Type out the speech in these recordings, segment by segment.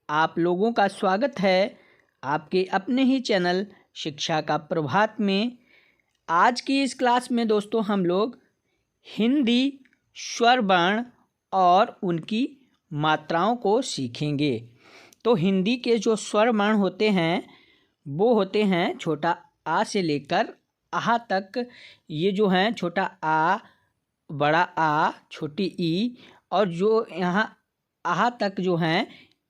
आप लोगों का स्वागत है आपके अपने ही चैनल शिक्षा का प्रभात में। आज की इस क्लास में दोस्तों हम लोग हिंदी स्वर वर्ण और उनकी मात्राओं को सीखेंगे। तो हिंदी के जो स्वर वर्ण होते हैं वो होते हैं छोटा आ से लेकर आहा तक। ये जो हैं छोटा आ, बड़ा आ, छोटी ई और जो यहाँ आहा तक जो हैं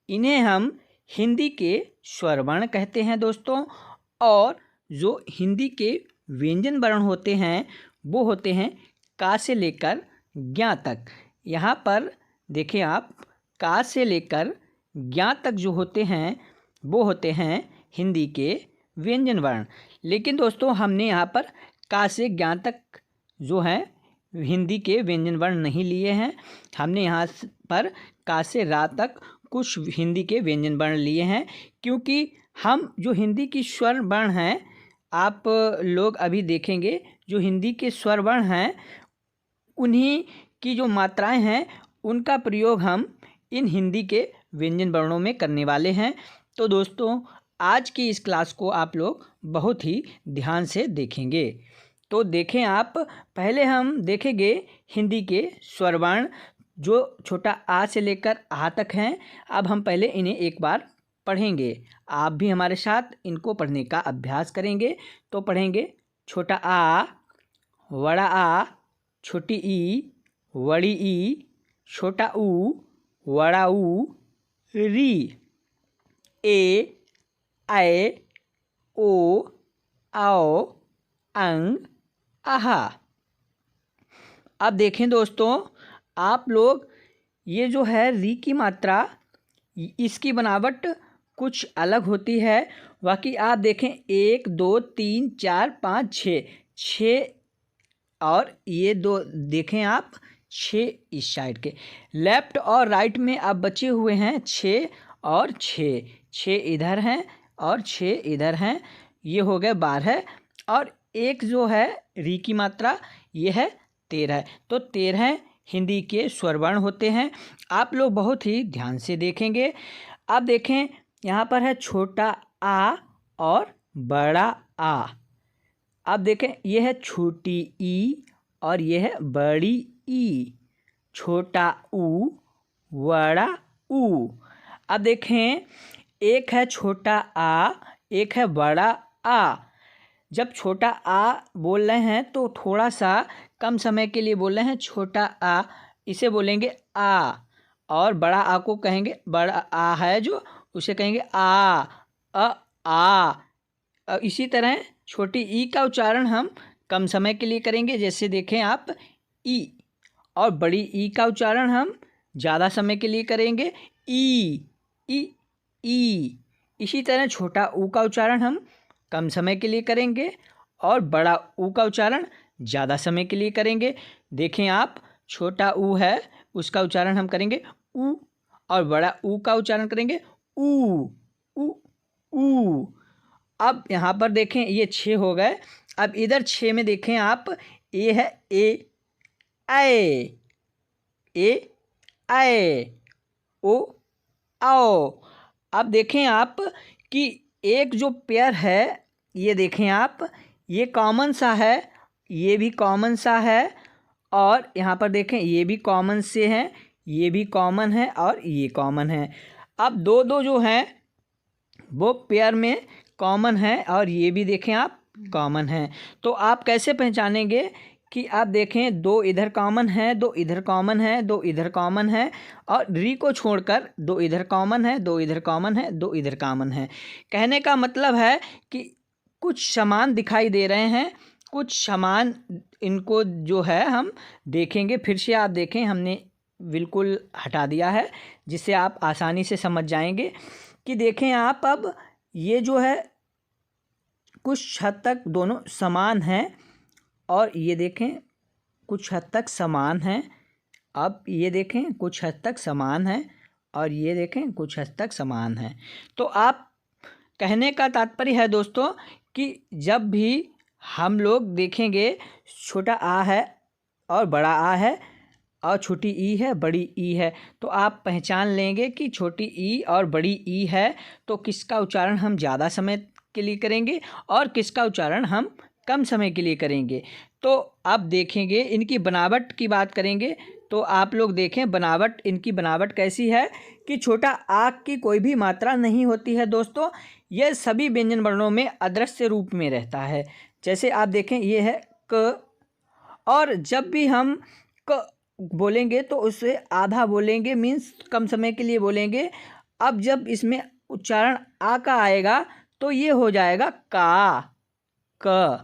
इन्हें हम हिंदी के स्वर वर्ण कहते हैं दोस्तों। और जो हिंदी के व्यंजन वर्ण होते हैं वो होते हैं का से लेकर ज्ञा तक। यहाँ पर देखें आप, का से लेकर ज्ञा तक जो होते हैं वो होते हैं हिंदी के व्यंजन वर्ण। लेकिन दोस्तों हमने यहाँ पर का से ज्ञा तक जो है हिंदी के व्यंजन वर्ण नहीं लिए हैं। हमने यहाँ पर का से रा तक कुछ हिंदी के व्यंजन वर्ण लिए हैं, क्योंकि हम जो हिंदी की स्वर वर्ण हैं, आप लोग अभी देखेंगे जो हिंदी के स्वर वर्ण हैं उन्हीं की जो मात्राएं हैं उनका प्रयोग हम इन हिंदी के व्यंजन वर्णों में करने वाले हैं। तो दोस्तों आज की इस क्लास को आप लोग बहुत ही ध्यान से देखेंगे। तो देखें आप, पहले हम देखेंगे हिंदी के स्वर वर्ण जो छोटा आ से लेकर आ तक हैं। अब हम पहले इन्हें एक बार पढ़ेंगे। आप भी हमारे साथ इनको पढ़ने का अभ्यास करेंगे। तो पढ़ेंगे छोटा आ, बड़ा आ, छोटी ई, बड़ी ई, छोटा ऊ, बड़ा ऊ, री, ए, ऐ, ओ, आओ, अंग, आहा। अब देखें दोस्तों, आप लोग ये जो है री की मात्रा, इसकी बनावट कुछ अलग होती है। बाकी आप देखें 1 2 3 4 5 6 और ये दो देखें आप 6 इस साइड के, लेफ्ट और राइट में अब बचे हुए हैं 6 और 6 इधर हैं और 6 इधर हैं। ये हो गए 12 और एक जो है री की मात्रा ये है 13। तो 13 हिंदी के स्वर वर्ण होते हैं। आप लोग बहुत ही ध्यान से देखेंगे। अब देखें यहाँ पर है छोटा आ और बड़ा आ। अब देखें ये है छोटी ई और ये है बड़ी ई, छोटा ऊ, बड़ा ऊ। अब देखें एक है छोटा आ, एक है बड़ा आ। जब छोटा आ बोल रहे हैं तो थोड़ा सा कम समय के लिए बोल रहे हैं छोटा आ, इसे बोलेंगे आ। और बड़ा आ को कहेंगे, बड़ा आ है जो उसे कहेंगे आ। इसी तरह छोटी ई का उच्चारण हम कम समय के लिए करेंगे, जैसे देखें आप ई। और बड़ी ई का उच्चारण हम ज़्यादा समय के लिए करेंगे, ई। इसी तरह छोटा ऊ का उच्चारण हम कम समय के लिए करेंगे और बड़ा ऊ का उच्चारण ज़्यादा समय के लिए करेंगे। देखें आप, छोटा ऊ है उसका उच्चारण हम करेंगे ऊ और बड़ा ऊ का उच्चारण करेंगे ऊ। अब यहाँ पर देखें ये 6 हो गए। अब इधर 6 में देखें आप, ए है ए, ऐ, ओ, आओ। अब देखें आप कि एक जो पेयर है ये देखें आप, ये कॉमन सा है, ये भी कॉमन सा है और यहाँ पर देखें ये भी कॉमन से हैं, ये भी कॉमन है और ये कॉमन है। अब दो जो हैं वो पेयर में कॉमन है और ये भी देखें आप कॉमन है। तो आप कैसे पहचानेंगे कि आप देखें 2 इधर कॉमन है, 2 इधर कॉमन है, 2 इधर कॉमन है और री को छोड़कर 2 इधर कॉमन है, 2 इधर कॉमन है, 2 इधर कॉमन है। कहने का मतलब है कि कुछ समान दिखाई दे रहे हैं, कुछ समान इनको जो है हम देखेंगे। फिर से आप देखें, हमने बिल्कुल हटा दिया है जिससे आप आसानी से समझ जाएंगे कि देखें आप, अब ये जो है कुछ हद तक दोनों समान हैं और ये देखें कुछ हद तक समान हैं। अब ये देखें कुछ हद तक समान है और ये देखें कुछ हद तक समान है। तो आप कहने का तात्पर्य है दोस्तों कि जब भी हम लोग देखेंगे छोटा आ है और बड़ा आ है और छोटी ई है, बड़ी ई है। तो आप पहचान लेंगे कि छोटी ई और बड़ी ई है तो किसका उच्चारण हम ज़्यादा समय के लिए करेंगे और किसका उच्चारण हम कम समय के लिए करेंगे। तो अब देखेंगे इनकी बनावट की बात करेंगे तो आप लोग देखें बनावट, इनकी बनावट कैसी है कि छोटा आ की कोई भी मात्रा नहीं होती है दोस्तों। यह सभी व्यंजन वर्णों में अदृश्य रूप में रहता है। जैसे आप देखें ये है क, और जब भी हम क बोलेंगे तो उसे आधा बोलेंगे, मीन्स कम समय के लिए बोलेंगे। अब जब इसमें उच्चारण आ का आएगा तो ये हो जाएगा का, क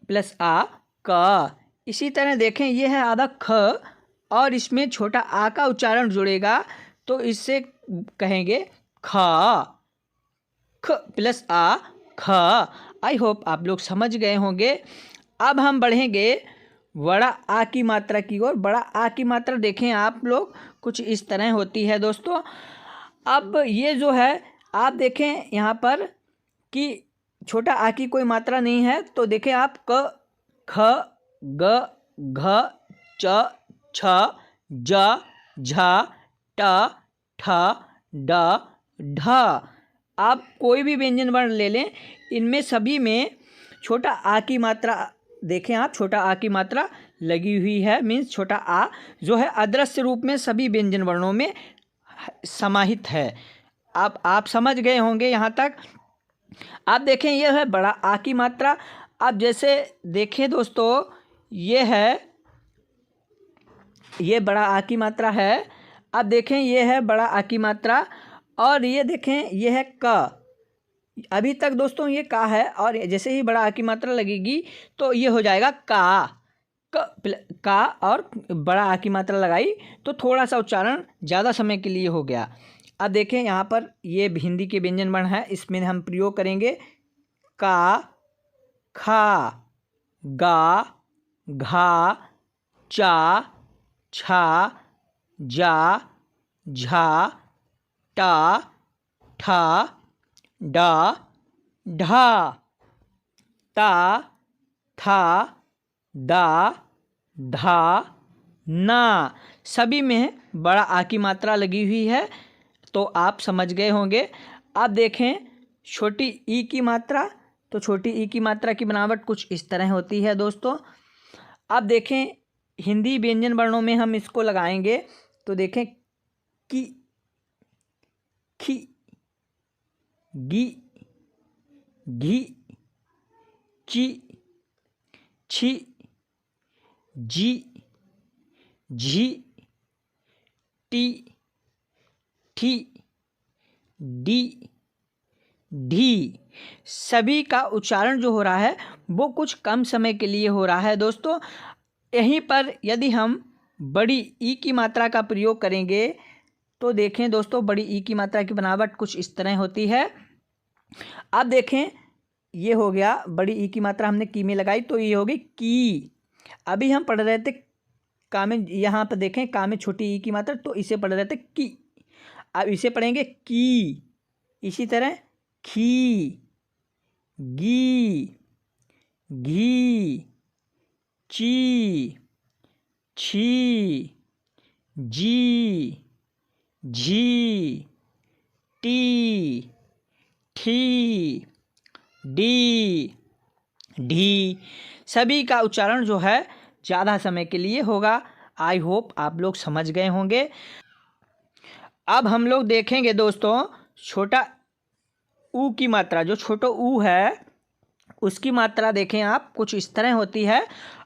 प्लस आ, का। इसी तरह देखें ये है आधा ख और इसमें छोटा आ का उच्चारण जुड़ेगा तो इससे कहेंगे खा, ख प्लस आ, ख। आई होप आप लोग समझ गए होंगे। अब हम बढ़ेंगे बड़ा आ की मात्रा की ओर। बड़ा आ की मात्रा देखें आप लोग कुछ इस तरह होती है दोस्तों। अब ये जो है आप देखें यहाँ पर कि छोटा आ की कोई मात्रा नहीं है तो देखें आप क, ख, ग, घ, च, छ, ज, झ, ट, ठ, ड, ढ। आप कोई भी व्यंजन वर्ण ले लें, इनमें सभी में छोटा आ की मात्रा देखें आप, छोटा आ की मात्रा लगी हुई है। मीन्स छोटा आ जो है अदृश्य रूप में सभी व्यंजन वर्णों में समाहित है। अब आप समझ गए होंगे यहाँ तक। आप देखें यह है बड़ा आ की मात्रा। अब जैसे देखें दोस्तों ये है, ये बड़ा आ की मात्रा है। अब देखें ये है बड़ा आ की मात्रा और ये देखें ये है क। अभी तक दोस्तों ये का है और जैसे ही बड़ा आ की मात्रा लगेगी तो ये हो जाएगा का, का और बड़ा आ की मात्रा लगाई तो थोड़ा सा उच्चारण ज़्यादा समय के लिए हो गया। अब देखें यहाँ पर ये हिंदी के व्यंजन वर्ण है, इसमें हम प्रयोग करेंगे का, खा, गा, घा, चा, छा, जा, झा, टा, ठा, डा, ढा, ता, था, दा, धा, ना। सभी में बड़ा आ की मात्रा लगी हुई है तो आप समझ गए होंगे। अब देखें छोटी ई की मात्रा, तो छोटी ई की मात्रा की बनावट कुछ इस तरह होती है दोस्तों। अब देखें हिंदी व्यंजन वर्णों में हम इसको लगाएंगे तो देखें कि, खी, गी, घी, ची, छी, जी, झी, टी, ठी, डी, ढी। सभी का उच्चारण जो हो रहा है वो कुछ कम समय के लिए हो रहा है दोस्तों। यहीं पर यदि हम बड़ी ई की मात्रा का प्रयोग करेंगे तो देखें दोस्तों बड़ी ई की मात्रा की बनावट कुछ इस तरह होती है। अब देखें ये हो गया बड़ी ई की मात्रा हमने की में लगाई तो ये होगी की। अभी हम पढ़ रहे थे का में, यहाँ पर देखें का में छोटी ई की मात्रा तो इसे पढ़ रहे थे की। अब इसे पढ़ेंगे की। इसी तरह खी, गी, घी, ची, छी, जी, झी, टी, ठी, डी, ढी। सभी का उच्चारण जो है ज़्यादा समय के लिए होगा। आई होप आप लोग समझ गए होंगे। अब हम लोग देखेंगे दोस्तों छोटा ऊ की मात्रा। जो छोटा ऊ है उसकी मात्रा देखें आप कुछ इस तरह होती है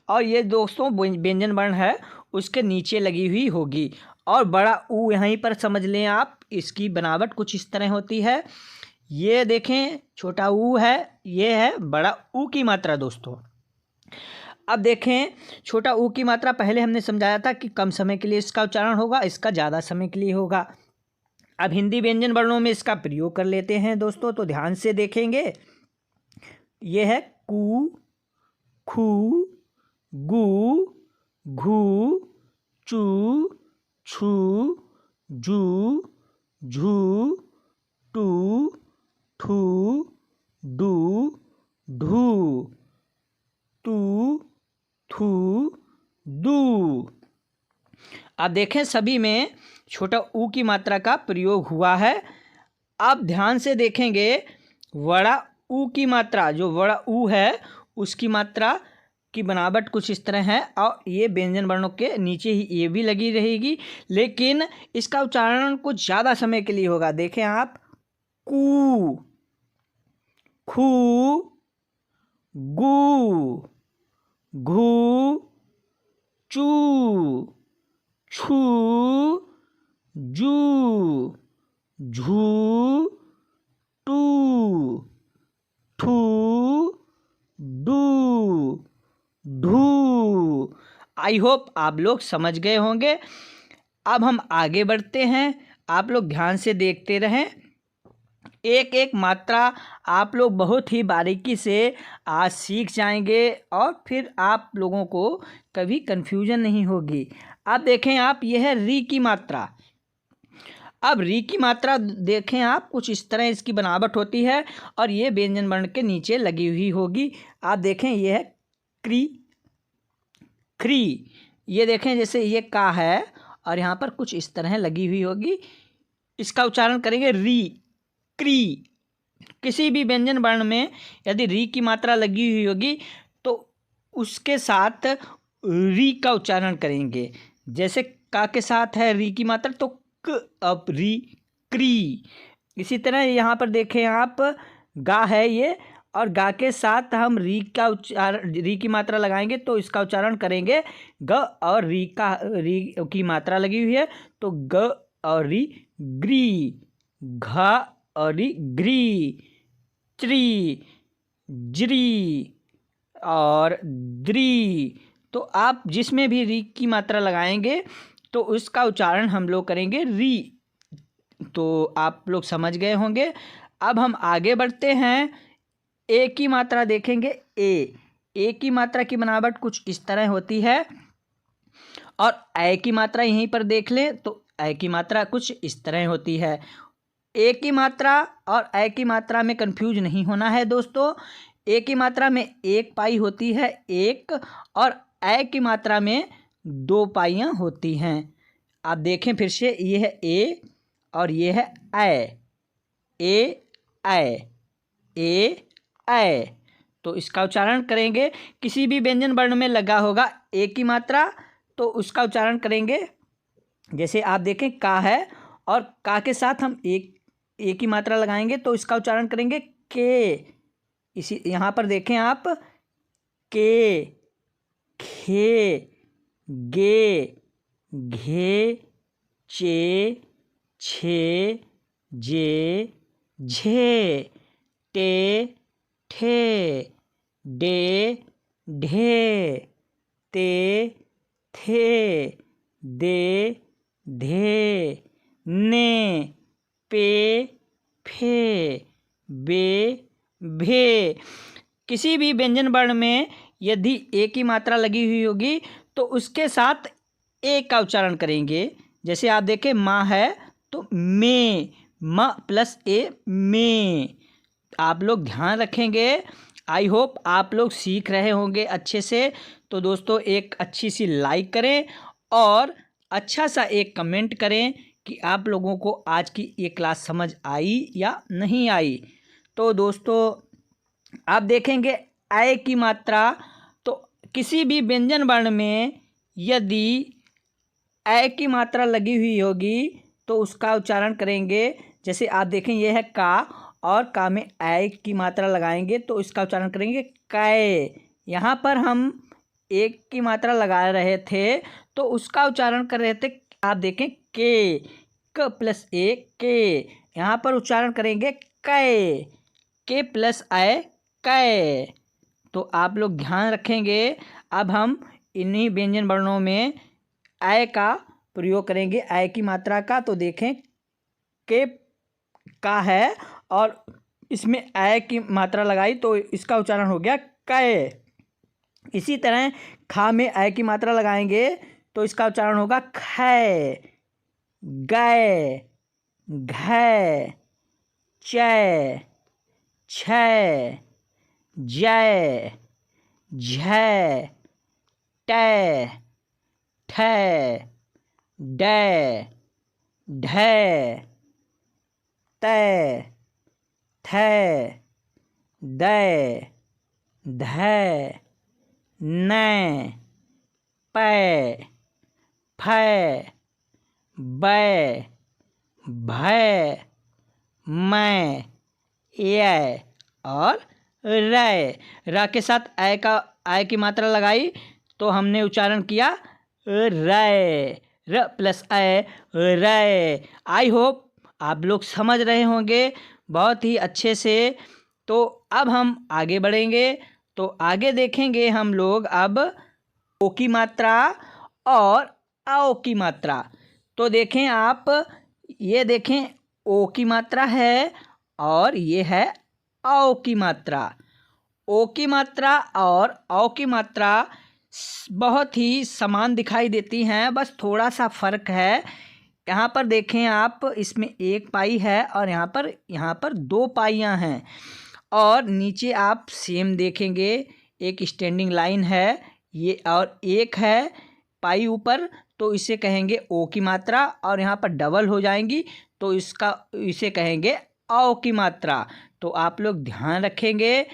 और ये दोस्तों व्यंजन वर्ण है उसके नीचे लगी हुई होगी। और बड़ा ऊ यहीं पर समझ लें आप, इसकी बनावट कुछ इस तरह होती है। ये देखें छोटा ऊ है, ये है बड़ा ऊ की मात्रा दोस्तों। अब देखें छोटा ऊ की मात्रा पहले हमने समझाया था कि कम समय के लिए इसका उच्चारण होगा, इसका ज़्यादा समय के लिए होगा। अब हिंदी व्यंजन वर्णों में इसका प्रयोग कर लेते हैं दोस्तों, तो ध्यान से देखेंगे। ये है कू, खू, गू, घू, चू, छू, जू, झू, टू, ठू, डू, ढू, तू, थू, दू। आप देखें सभी में छोटा ऊ की मात्रा का प्रयोग हुआ है। अब ध्यान से देखेंगे बड़ा ऊ की मात्रा, जो बड़ा ऊ है उसकी मात्रा की बनावट कुछ इस तरह है और ये व्यंजन वर्णों के नीचे ही ये भी लगी रहेगी, लेकिन इसका उच्चारण कुछ ज़्यादा समय के लिए होगा। देखें आप, कू, खू, गू, घू, चू, छू, जू, झू, टू, ठू, डू, ढू। आई होप आप लोग समझ गए होंगे। अब हम आगे बढ़ते हैं, आप लोग ध्यान से देखते रहें। एक एक मात्रा आप लोग बहुत ही बारीकी से आज सीख जाएंगे और फिर आप लोगों को कभी कन्फ्यूजन नहीं होगी। अब देखें आप, यह है री की मात्रा। अब री की मात्रा देखें आप, कुछ इस तरह इसकी बनावट होती है और ये व्यंजन वर्ण के नीचे लगी हुई होगी। आप देखें, यह है क्री, क्री। ये देखें जैसे ये का है और यहाँ पर कुछ इस तरह लगी हुई होगी। इसका उच्चारण करेंगे री, क्री। किसी भी व्यंजन वर्ण में यदि री की मात्रा लगी हुई होगी तो उसके साथ री का उच्चारण करेंगे। जैसे का के साथ है री की मात्रा तो क, अब री, क्री। इसी तरह यहाँ पर देखें आप, गा है ये और गा के साथ हम री का उच्चारण, री की मात्रा लगाएंगे तो इसका उच्चारण करेंगे ग, और री की मात्रा लगी हुई है तो ग और री, ग्री, घा और री, ग्री, त्री, ज्री और द्री। तो आप जिसमें भी री की मात्रा लगाएंगे तो उसका उच्चारण हम लोग करेंगे री। तो आप लोग समझ गए होंगे। अब हम आगे बढ़ते हैं। ए की मात्रा देखेंगे, ए की मात्रा की बनावट कुछ इस तरह होती है और ए की मात्रा यहीं पर देख लें तो ए की मात्रा कुछ इस तरह होती है। ए की मात्रा और ए की मात्रा में कंफ्यूज नहीं होना है दोस्तों। ए की मात्रा में एक पाई होती है एक, और ए की मात्रा में दो पाइयाँ होती हैं। आप देखें फिर से, ये है ए और ये है ए, ए। तो इसका उच्चारण करेंगे, किसी भी व्यंजन वर्ण में लगा होगा ए की मात्रा तो उसका उच्चारण करेंगे। जैसे आप देखें का है और का के साथ हम ए की मात्रा लगाएंगे तो इसका उच्चारण करेंगे के। इसी यहाँ पर देखें आप, के, खे, गे, घे, चे, छे, जे, झे, टे, ठे, डे, ढे, ते, थे, दे, धे, ने, पे, फे, बे, भे। किसी भी व्यंजन वर्ण में यदि ए की मात्रा लगी हुई होगी तो उसके साथ ए का उच्चारण करेंगे। जैसे आप देखें, माँ है तो में, म प्लस ए, में। आप लोग ध्यान रखेंगे। आई होप आप लोग सीख रहे होंगे अच्छे से। तो दोस्तों एक अच्छी सी लाइक करें और अच्छा सा एक कमेंट करें कि आप लोगों को आज की ये क्लास समझ आई या नहीं आई। तो दोस्तों आप देखेंगे ए की मात्रा, तो किसी भी व्यंजन वर्ण में यदि ए की मात्रा लगी हुई होगी तो उसका उच्चारण करेंगे। जैसे आप देखें, यह है का और का में ए की मात्रा लगाएंगे तो इसका उच्चारण करेंगे कै। यहाँ पर हम एक की मात्रा लगा रहे थे तो उसका उच्चारण कर रहे थे, आप देखें के, क प्लस ए, के। यहाँ पर उच्चारण करेंगे कै, के प्लस ए, कै। तो आप लोग ध्यान रखेंगे। अब हम इन्हीं व्यंजन वर्णों में ए का प्रयोग करेंगे, ए की मात्रा का। तो देखें, के का है और इसमें ए की मात्रा लगाई तो इसका उच्चारण हो गया कै। इसी तरह खा में ए की मात्रा लगाएंगे तो इसका उच्चारण होगा खै, गै, घै, चै, छै, जै, झै, टै, ठै, डै, ढै, तै, थै, दै, धै, नै, पै, फै, बै, भै, मैं, य और रै। र के साथ आय की मात्रा लगाई तो हमने उच्चारण किया रै, र प्लस अय, रै। आई होप आप लोग समझ रहे होंगे बहुत ही अच्छे से। तो अब हम आगे बढ़ेंगे। तो आगे देखेंगे हम लोग अब ओ की मात्रा और आओ की मात्रा। तो देखें आप, ये देखें ओ की मात्रा है और ये है आओ की मात्रा। ओ की मात्रा और आओ की मात्रा बहुत ही समान दिखाई देती हैं, बस थोड़ा सा फ़र्क है। यहाँ पर देखें आप, इसमें एक पाई है और यहाँ पर दो पाइयाँ हैं। और नीचे आप सेम देखेंगे, एक स्टैंडिंग लाइन है ये और एक है पाई ऊपर, तो इसे कहेंगे ओ की मात्रा। और यहाँ पर डबल हो जाएंगी तो इसे कहेंगे आओ की मात्रा। तो आप लोग ध्यान रखेंगे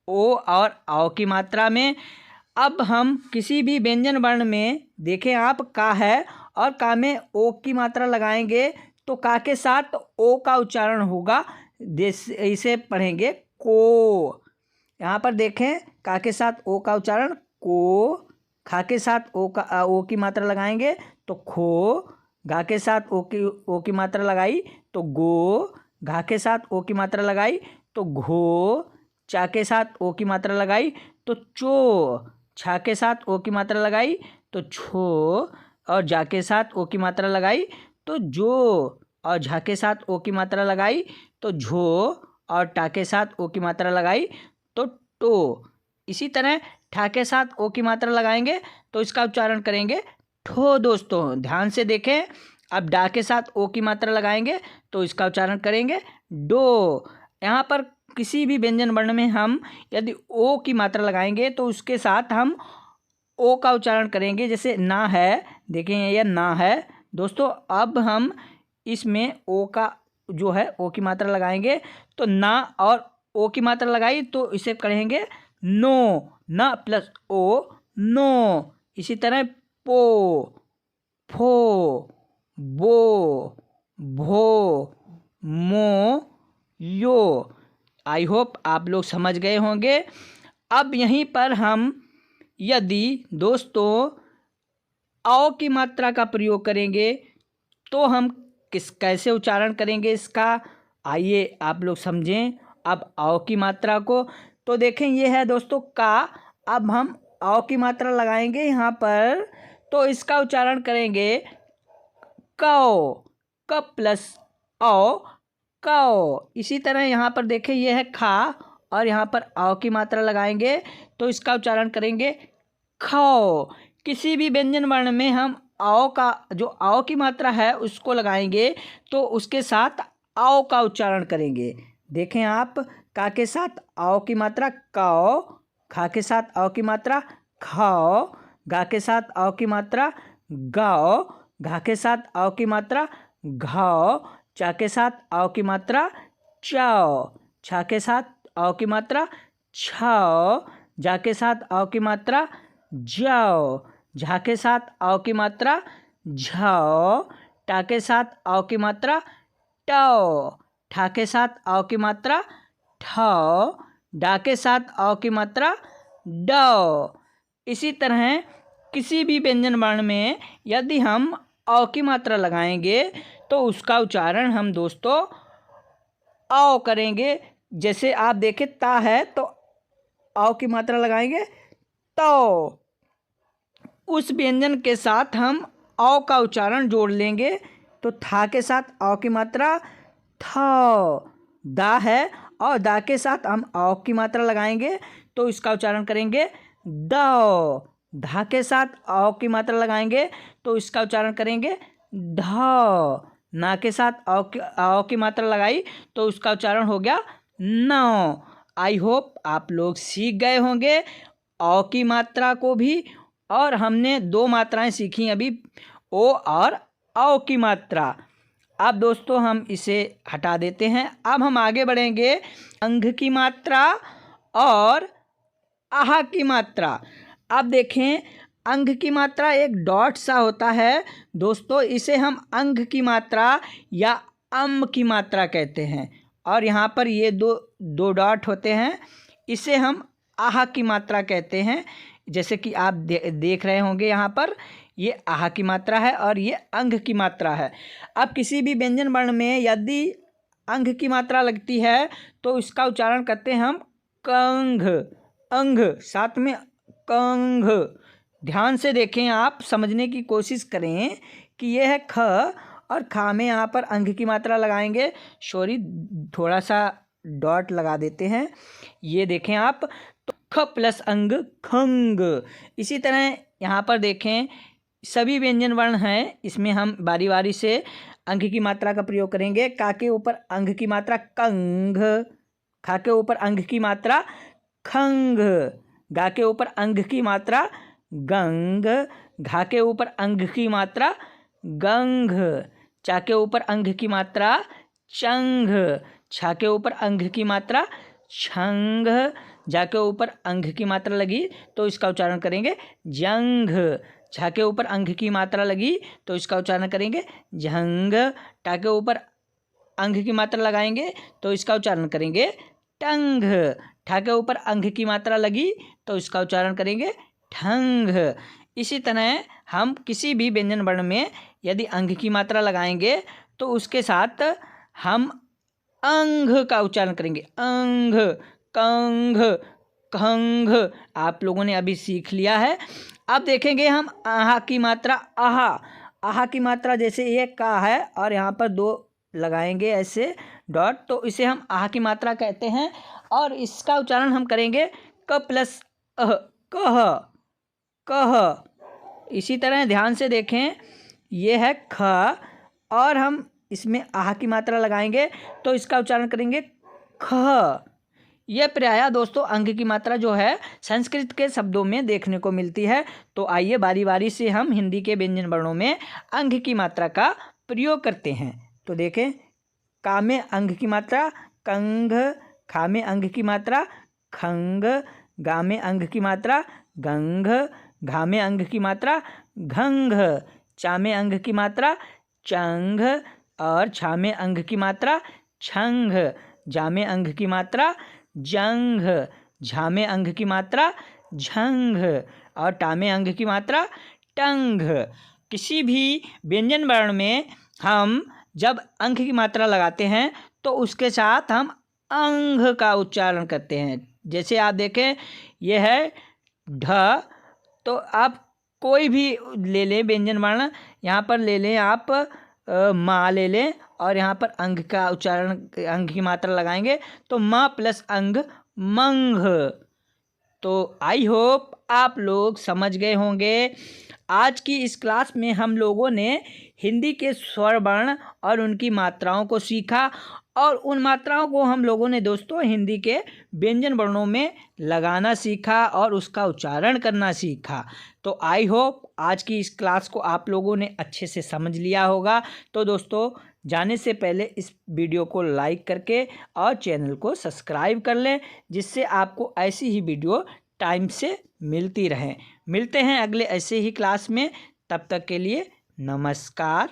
ओ और आओ की मात्रा में। अब हम किसी भी व्यंजन वर्ण में देखें आप का है और का में ओ की मात्रा लगाएंगे तो का के साथ ओ का उच्चारण होगा, इसे पढ़ेंगे को। यहाँ पर देखें का के साथ ओ का उच्चारण को, खा के साथ ओ की मात्रा लगाएंगे तो खो, गा के साथ ओ की मात्रा लगाई तो गो, घा के साथ ओ की मात्रा लगाई तो घो, चा के साथ ओ की मात्रा लगाई तो चो, छा के साथ ओ की मात्रा लगाई तो छो, और जा के साथ ओ की मात्रा लगाई तो जो, और झा के साथ ओ की मात्रा लगाई तो झो, और टा के साथ ओ की मात्रा लगाई तो टो। इसी तरह ठा के साथ ओ की मात्रा लगाएंगे तो इसका उच्चारण करेंगे ठो। दोस्तों ध्यान से देखें, अब डा के साथ ओ की मात्रा लगाएंगे तो इसका उच्चारण करेंगे डो। यहाँ पर किसी भी व्यंजन वर्ण में हम यदि ओ की मात्रा लगाएंगे तो उसके साथ हम ओ का उच्चारण करेंगे। जैसे ना है, देखें यह ना है दोस्तों। अब हम इसमें ओ का जो है ओ की मात्रा लगाएंगे तो ना और ओ की मात्रा लगाई तो इसे कहेंगे नो, ना प्लस ओ नो। इसी तरह पो, फो, बो, भो, मो, यो। आई होप आप लोग समझ गए होंगे। अब यहीं पर हम यदि दोस्तों आओ की मात्रा का प्रयोग करेंगे तो हम कैसे उच्चारण करेंगे इसका, आइए आप लोग समझें अब आओ की मात्रा को। तो देखें ये है दोस्तों का। अब हम आओ की मात्रा लगाएंगे यहाँ पर तो इसका उच्चारण करेंगे कौ, क प्लस औ, कौ। इसी तरह यहाँ पर देखें ये है खा और यहाँ पर आओ की मात्रा लगाएंगे तो इसका उच्चारण करेंगे खौ। किसी भी व्यंजन वर्ण में हम आओ का जो आओ की मात्रा है उसको लगाएंगे तो उसके साथ आओ का उच्चारण करेंगे। देखें आप, का के साथ आओ की मात्रा कौ, खा के साथ आओ की मात्रा खाओ, गा के साथ आओ की मात्रा गाओ, घा के साथ आओ की मात्रा घाओ, चा के साथ आओ की मात्रा चाओ, छा के साथ आओ की मात्रा छाओ, जा के साथ आओ की मात्रा जाओ, झा के साथ आओ की मात्रा झाओ, टा के साथ आओ की मात्रा टाओ, ठा के साथ आओ की मात्रा ठाओ, डा के साथ आओ की मात्रा डाओ। इसी तरह किसी भी व्यंजन वर्ण में यदि हम औ की मात्रा लगाएंगे तो उसका उच्चारण हम दोस्तों आओ करेंगे। जैसे आप देखें ता है तो आओ की मात्रा लगाएंगे तो, उस व्यंजन के साथ हम औ का उच्चारण जोड़ लेंगे तो था के साथ औ की मात्रा था, दा है और दा के साथ हम औ की मात्रा लगाएंगे तो इसका उच्चारण करेंगे दाओ, धा के साथ औ की मात्रा लगाएंगे तो इसका उच्चारण करेंगे धाओ, ना के साथ औ की मात्रा लगाई तो उसका उच्चारण हो गया नौ। आई होप आप लोग सीख गए होंगे औ की मात्रा को भी। और हमने दो मात्राएं सीखी अभी, ओ और औ की मात्रा। अब दोस्तों हम इसे हटा देते हैं। अब हम आगे बढ़ेंगे अंग की मात्रा और आहा की मात्रा। अब देखें अंग की मात्रा एक डॉट सा होता है दोस्तों, इसे हम अंग की मात्रा या अम की मात्रा कहते हैं। और यहाँ पर ये दो डॉट होते हैं, इसे हम आहा की मात्रा कहते हैं। जैसे कि आप देख रहे होंगे यहाँ पर ये आहा की मात्रा है और ये अंग की मात्रा है। अब किसी भी व्यंजन वर्ण में यदि अंग की मात्रा लगती है तो इसका उच्चारण करते हैं हम कंघ, अंग, साथ में कंघ। ध्यान से देखें, आप समझने की कोशिश करें कि यह है ख और खा में यहाँ पर अंग की मात्रा लगाएंगे। सॉरी, थोड़ा सा डॉट लगा देते हैं। ये देखें आप, तो ख प्लस अंग खंग। इसी तरह यहाँ पर देखें सभी व्यंजन वर्ण हैं, इसमें हम बारी बारी से अंग की मात्रा का प्रयोग करेंगे। का के ऊपर अंग की मात्रा कंघ, खा के ऊपर अंग की मात्रा खंग, गा के ऊपर अंग की मात्रा गंग, घा के ऊपर अंग की मात्रा गंग, चा के ऊपर अंग की मात्रा चंग, छा के ऊपर अंग की मात्रा छंग, जा के ऊपर अंग की मात्रा लगी तो इसका उच्चारण करेंगे जंग, झा के ऊपर अंग की मात्रा लगी तो इसका उच्चारण करेंगे झंग, टा के ऊपर अंग की मात्रा लगाएंगे तो इसका उच्चारण करेंगे टंग, ठा के ऊपर अंग की मात्रा लगी तो इसका उच्चारण करेंगे ठंग। इसी तरह हम किसी भी व्यंजन वर्ण में यदि अंग की मात्रा लगाएंगे तो उसके साथ हम अंग का उच्चारण करेंगे। अंग, कंघ, खंघ आप लोगों ने अभी सीख लिया है। अब देखेंगे हम आहा की मात्रा। आहा, आहा की मात्रा जैसे ये का है और यहाँ पर दो लगाएंगे ऐसे डॉट, तो इसे हम आहा की मात्रा कहते हैं और इसका उच्चारण हम करेंगे क प्लस अह, कह, कह। इसी तरह ध्यान से देखें, ये है ख और हम इसमें आहा की मात्रा लगाएंगे तो इसका उच्चारण करेंगे ख। यह प्रायः दोस्तों अंग की मात्रा जो है संस्कृत के शब्दों में देखने को मिलती है। तो आइए बारी बारी से हम हिंदी के व्यंजन वर्णों में अंग की मात्रा का प्रयोग करते हैं। तो देखें, का में अंग की मात्रा कंघ, खा में अंग की मात्रा खंग, गा में अंग की मात्रा गंग, घा में अंग की मात्रा घंघ, चा में अंग की मात्रा चंग और छा में अंग की मात्रा छंग, जा में अंग की मात्रा जंघ, झा में अंग की मात्रा झंघ और टा में अंग की मात्रा टंग। किसी भी व्यंजन वर्ण में हम जब अंग की मात्रा लगाते हैं तो उसके साथ हम अंग का उच्चारण करते हैं। जैसे आप देखें, यह है ढ, तो आप कोई भी ले लें व्यंजन वर्ण, यहाँ पर ले लें आप माँ ले लें और यहाँ पर अंग का उच्चारण, अंग की मात्रा लगाएंगे तो माँ प्लस अंग मंग। तो आई होप आप लोग समझ गए होंगे। आज की इस क्लास में हम लोगों ने हिंदी के स्वर वर्ण और उनकी मात्राओं को सीखा और उन मात्राओं को हम लोगों ने दोस्तों हिंदी के व्यंजन वर्णों में लगाना सीखा और उसका उच्चारण करना सीखा। तो आई होप आज की इस क्लास को आप लोगों ने अच्छे से समझ लिया होगा। तो दोस्तों जाने से पहले इस वीडियो को लाइक करके और चैनल को सब्सक्राइब कर लें, जिससे आपको ऐसी ही वीडियो टाइम से मिलती रहें। मिलते हैं अगले ऐसे ही क्लास में, तब तक के लिए नमस्कार।